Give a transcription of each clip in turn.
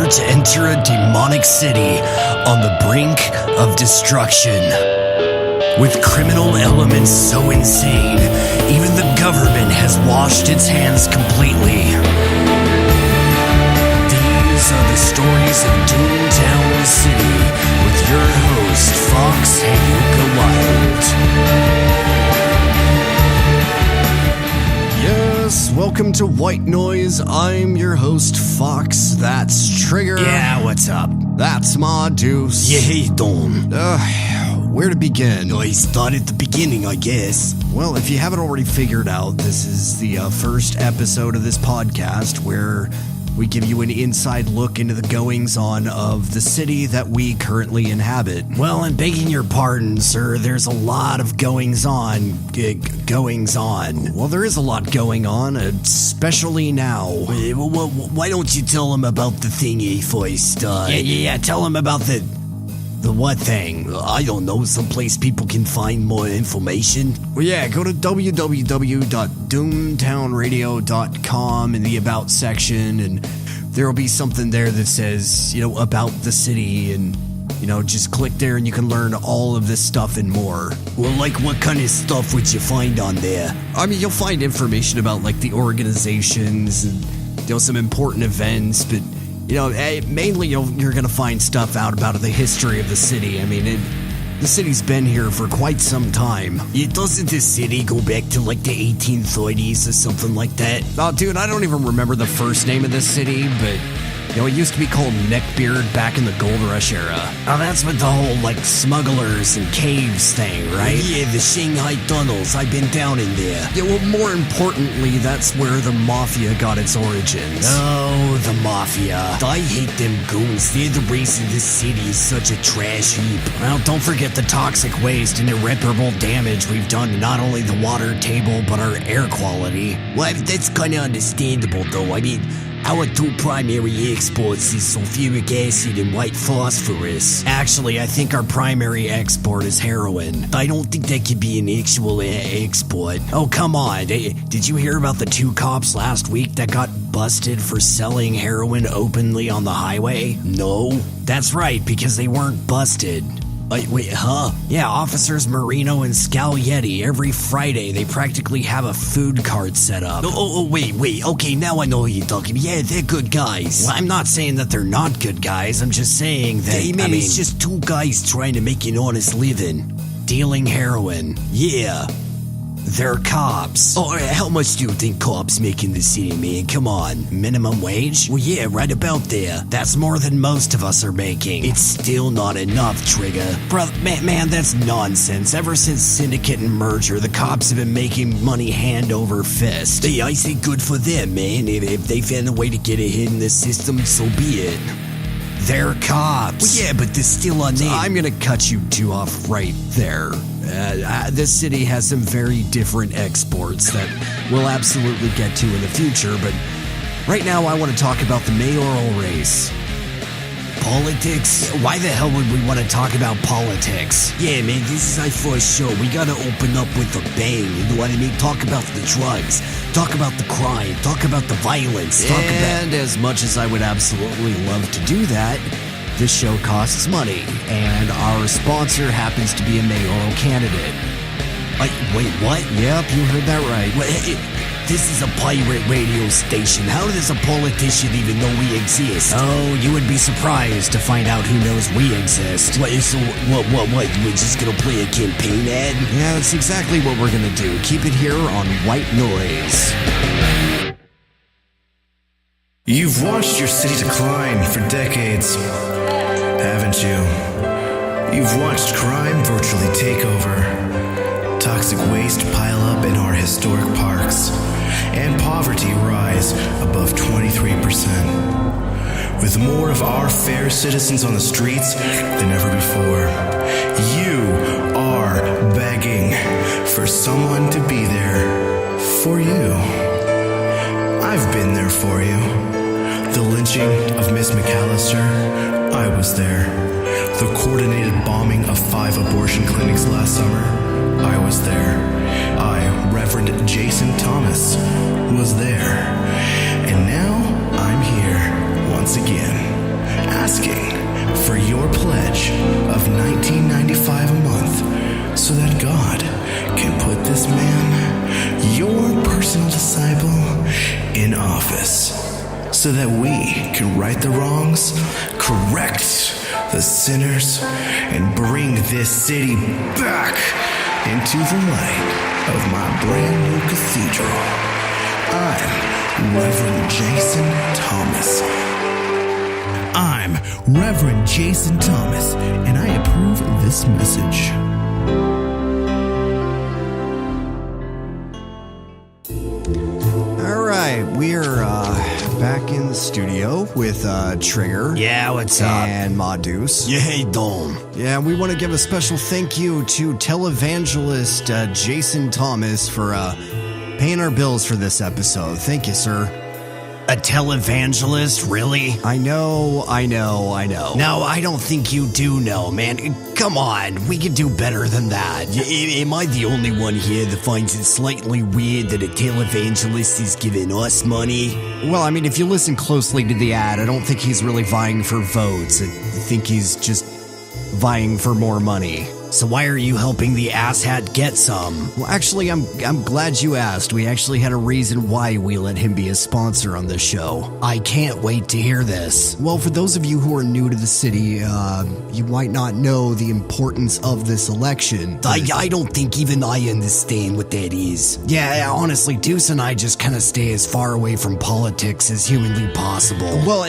prepare to enter a demonic city on the brink of destruction. With criminal elements so insane, even the government has washed its hands completely. These are the stories of Doomtown City with your host, Fox Hayuka Wild. Yes, welcome to White Noise. I'm your host, Fox. That's Trigger. Yeah, what's up? That's my deuce. Yeah, hey, Don. Where to begin? I start at the beginning, I guess. Well, if you haven't already figured out, this is the first episode of this podcast where we give you an inside look into the goings-on of the city that we currently inhabit. Well, I'm begging your pardon, sir. There's a lot of goings-on. Well, there is a lot going on, especially now. Why don't you tell him about the thingy first? Yeah, tell him about the what thing? I don't know, someplace people can find more information. Well, yeah, go to www.doomtownradio.com in the About section, and there will be something there that says, about the city, and, just click there and you can learn all of this stuff and more. Well, like, what kind of stuff would you find on there? I mean, you'll find information about, the organizations and, some important events, but mainly you're going to find stuff out about the history of the city. I mean, the city's been here for quite some time. Doesn't the city go back to the 1830s or something like that? Oh, dude, I don't even remember the first name of this city, but it used to be called Neckbeard back in the Gold Rush era. Oh, that's with the whole smugglers and caves thing, right? Yeah, the Shanghai tunnels. I've been down in there. Yeah, well, more importantly, that's where the Mafia got its origins. Oh, the Mafia. I hate them goons. They're the reason this city is such a trash heap. Well, don't forget the toxic waste and irreparable damage we've done to not only the water table, but our air quality. Well, that's kind of understandable, though. I mean, our two primary exports is sulfuric acid and white phosphorus. Actually, I think our primary export is heroin. I don't think that could be an actual export. Oh, come on. Did you hear about the two cops last week that got busted for selling heroin openly on the highway? No. That's right, because they weren't busted. Wait, huh? Yeah, Officers Marino and Scaglietti, every Friday, they practically have a food cart set up. Wait. Okay, now I know who you're talking about. Yeah, they're good guys. Well, I'm not saying that they're not good guys. I'm just saying that, it's just two guys trying to make an honest living. Dealing heroin. Yeah. They're cops. Oh, how much do you think cops make in the city, man? Come on. Minimum wage? Well, yeah, right about there. That's more than most of us are making. It's still not enough, Trigger. Bro, man, that's nonsense. Ever since Syndicate and Merger, the cops have been making money hand over fist. Hey, I say good for them, man. If they found a way to get ahead in the system, so be it. They're cops. Well, yeah, but they're still on name. I'm gonna cut you two off right there. This city has some very different exports that we'll absolutely get to in the future, but right now I want to talk about the mayoral race. Politics? Why the hell would we want to talk about politics? Yeah, man, this is our first show. We gotta open up with a bang, you know what I mean? Talk about the drugs, talk about the crime, talk about the violence, And as much as I would absolutely love to do that, this show costs money, and our sponsor happens to be a mayoral candidate. Wait, what? Yep, you heard that right. This is a pirate radio station. How does a politician even know we exist? Oh, you would be surprised to find out who knows we exist. What? We're just gonna play a campaign ad? Yeah, that's exactly what we're gonna do. Keep it here on White Noise. You've watched your city decline for decades, haven't you? You've watched crime virtually take over, toxic waste pile up in our historic parks, and poverty rise above 23%. With more of our fair citizens on the streets than ever before, you are begging for someone to be there for you. I've been there for you. The lynching of Miss McAllister, I was there. The coordinated bombing of 5 abortion clinics last summer, I was there. Reverend Jason Thomas was there. And now I'm here once again. office so that we can right the wrongs, correct the sinners, and bring this city back into the light of my brand new cathedral. I'm Reverend Jason Thomas. I'm Reverend Jason Thomas, and I approve this message. All right, we're back in the studio with Trigger. Yeah, what's up? And Modus. Yeah, hey, Dome. Yeah, we want to give a special thank you to televangelist Jason Thomas for paying our bills for this episode. Thank you, sir. A televangelist, really? I know. No, I don't think you do know, man. Come on, we can do better than that. Am I the only one here that finds it slightly weird that a televangelist is giving us money? Well, I mean, if you listen closely to the ad, I don't think he's really vying for votes. I think he's just vying for more money. So why are you helping the asshat get some? Well, actually, I'm glad you asked. We actually had a reason why we let him be a sponsor on this show. I can't wait to hear this. Well, for those of you who are new to the city, you might not know the importance of this election. I don't think even I understand what that is. Yeah, honestly, Deuce and I just kind of stay as far away from politics as humanly possible. Well,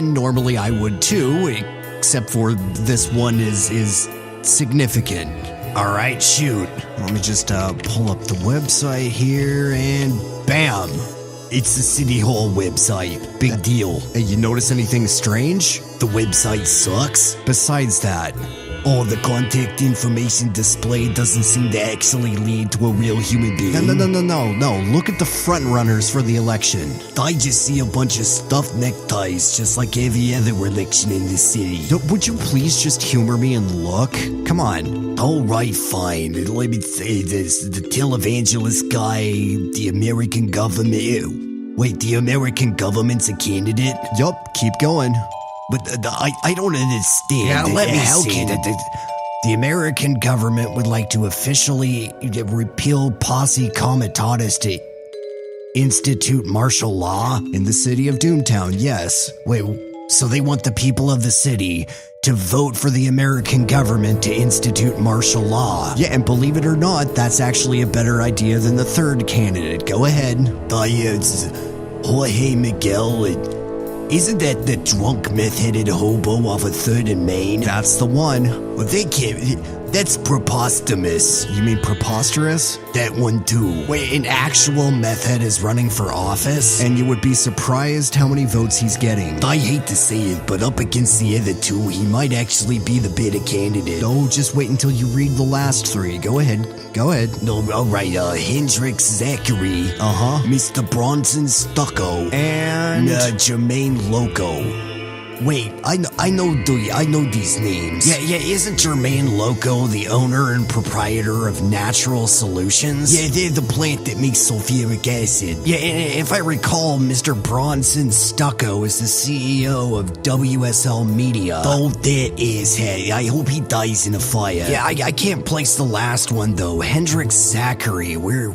normally I would too, except for this one is significant. All right, shoot. Let me just pull up the website here, and bam! It's the City Hall website. Big deal. Hey, you notice anything strange? The website sucks? Besides that, all the contact information displayed doesn't seem to actually lead to a real human being. No. Look at the front runners for the election. I just see a bunch of stuffed neckties, just like every other election in the city. Would you please just humor me and look? Come on. All right, fine. Let me say this. The televangelist guy, the American government... Wait, the American government's a candidate? Yup, keep going. But I don't understand. Yeah, let me see. The American government would like to officially repeal posse comitatus to institute martial law in the city of Doomtown, yes. Wait, so they want the people of the city to vote for the American government to institute martial law? Yeah, and believe it or not, that's actually a better idea than the third candidate. Go ahead. It's Jorge Miguel. Isn't that the drunk, meth-headed hobo off of 3rd and Main? That's the one. Well, they can't... That's preposterous. You mean preposterous? That one too. Wait, an actual meth head is running for office? And you would be surprised how many votes he's getting. I hate to say it, but up against the other two, he might actually be the better candidate. No, just wait until you read the last three. Go ahead. No, alright, Hendrix Zachary. Mr. Bronson Stucco. And... Jermaine Loco. Wait, I know these names. Yeah, isn't Jermaine Loco the owner and proprietor of Natural Solutions? Yeah, they're the plant that makes sulfuric acid. Yeah, and if I recall, Mr. Bronson Stucco is the CEO of WSL Media. Oh, that asshat. I hope he dies in a fire. Yeah, I can't place the last one, though. Hendrix Zachary, Where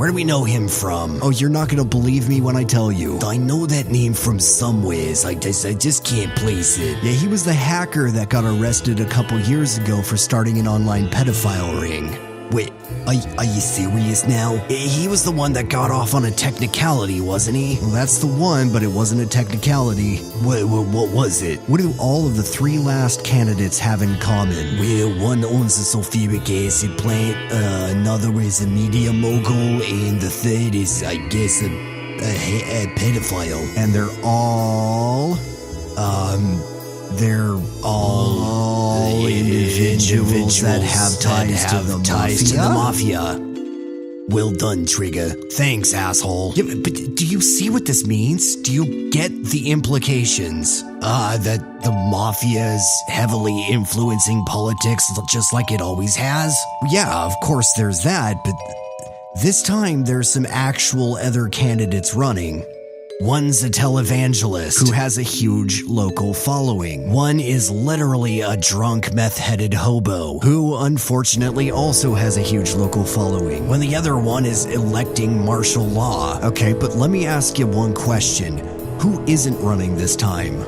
do we know him from? Oh, you're not gonna believe me when I tell you. I know that name from somewheres. I just can't place it. Yeah, he was the hacker that got arrested a couple years ago for starting an online pedophile ring. Wait, are you serious now? He was the one that got off on a technicality, wasn't he? Well, that's the one, but it wasn't a technicality. What was it? What do all of the three last candidates have in common? Well, one owns a sulfuric acid plant, another is a media mogul, and the third is, I guess, a pedophile. And they're all individuals that have ties to the mafia. Well done, Trigger. Thanks, asshole. Yeah, but do you see what this means? Do you get the implications? That the mafia is heavily influencing politics just like it always has? Yeah, of course there's that, but this time there's some actual other candidates running. One's a televangelist who has a huge local following. One is literally a drunk, meth-headed hobo Who, unfortunately, also has a huge local following. when the other one is electing martial law. Okay, but let me ask you one question. Who isn't running this time?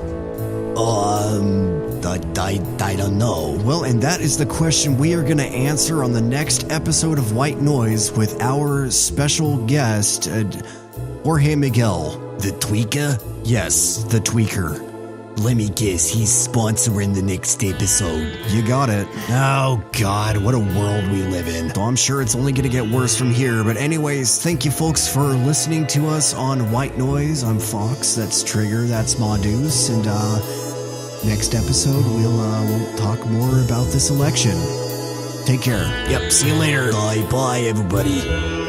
I don't know. Well, and that is the question we are going to answer on the next episode of White Noise with our special guest, Jorge Miguel. The tweaker? Yes, the tweaker. Let me guess, he's sponsoring the next episode. You got it. Oh God, what a world we live in. So I'm sure it's only going to get worse from here. But anyways, thank you folks for listening to us on White Noise. I'm Fox, that's Trigger, that's Maudus, and next episode we'll talk more about this election. Take care. Yep, see you later. Bye, everybody.